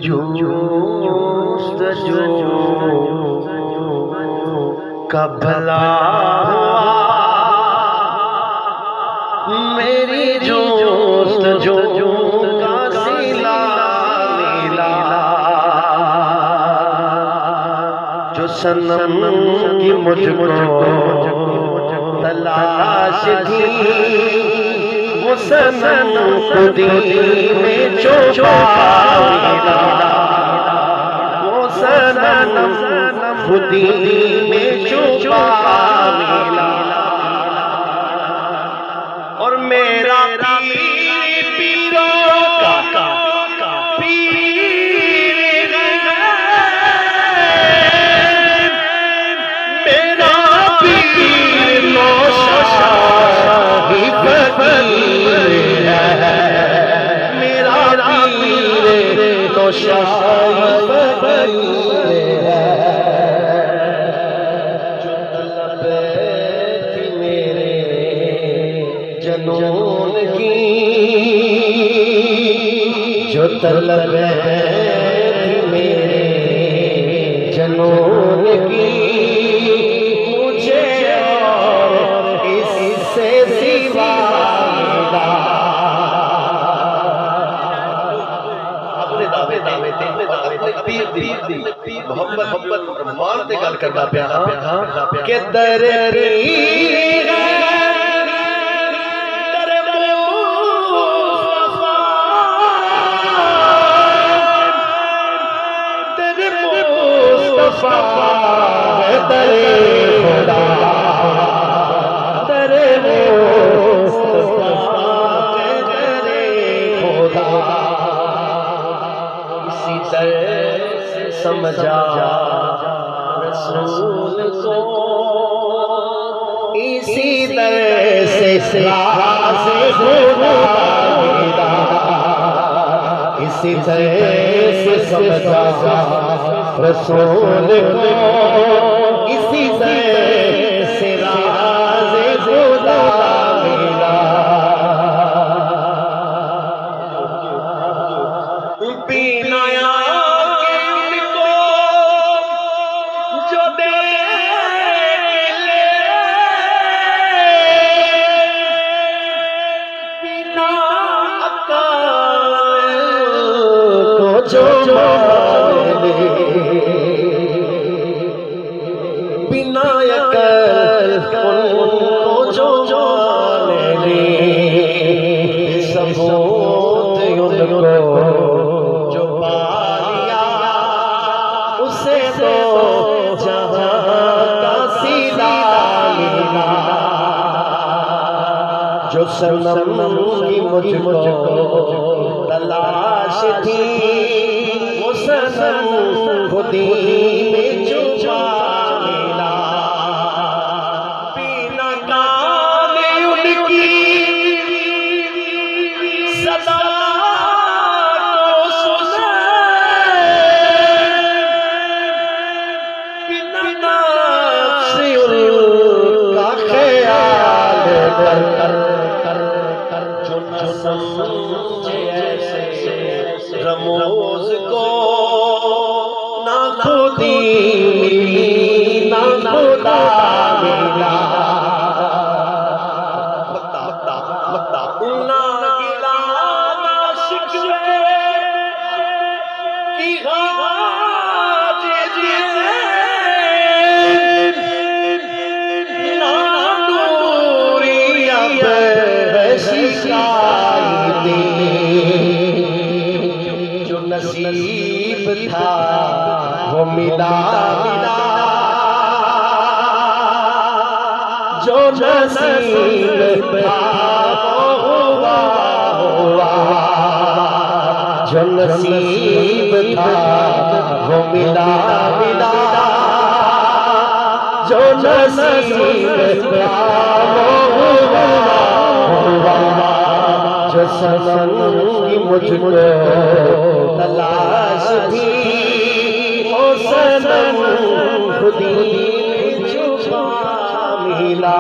जोस्तजो का भला मेरी जोस्तजो का सिला मिला। जो सनम की मुझको तलाश थी वो सनम खुदी में छुपा मिला। वो सनम खुदी में छुपा मिला। और मेरा पीरों का पीर मेरा पीर नौशाही फकीर है। मेरा पीर नौशाही फकीर है। जो तलब थी मेरे जनून की, जो तलब थी मेरे जनून की, मुझे और इससे सिवा मिला। अपने दावे दावे पीर दी मोहब्बत मानते गल करना प्यारा के दरे दरे खुदा दरे दरे खुदा। इसी तरह से समझा रसूल को, इसी तरह से खुदा मिला। इसी तरह से समझा रसूल को, इसी तरह से राज़े खुदा मिला। बिना आके उनको जो देख ले, बिना अकाल को जो बिना अकल उनको जो जाने ले, सबूत उनको जो पा लिया, उसे तो जहां का सिला मिला। जो सनम की मुझको तलाश थी वो सनम खुदी में छुपा मिला। बिना काने उनकी सदा को सुने, बिना नफ्स उनका ख्याल कर जो न समझे ऐसे रमोज को, ना खुदी मिली ना खुदा मिला। ना गिला ना शिकवे की हाजिरी, ना नूरिया पे शिकायती। जो नसीब था वो मिला मिला, जो नसीब था वो हुआ हुआ। जो नसीब था वो मिला मिला, जो नसीब था वो हुआ हुआ। जो सनम की मुझको तलाश थी वो सनम खुदी में छुपा मिला।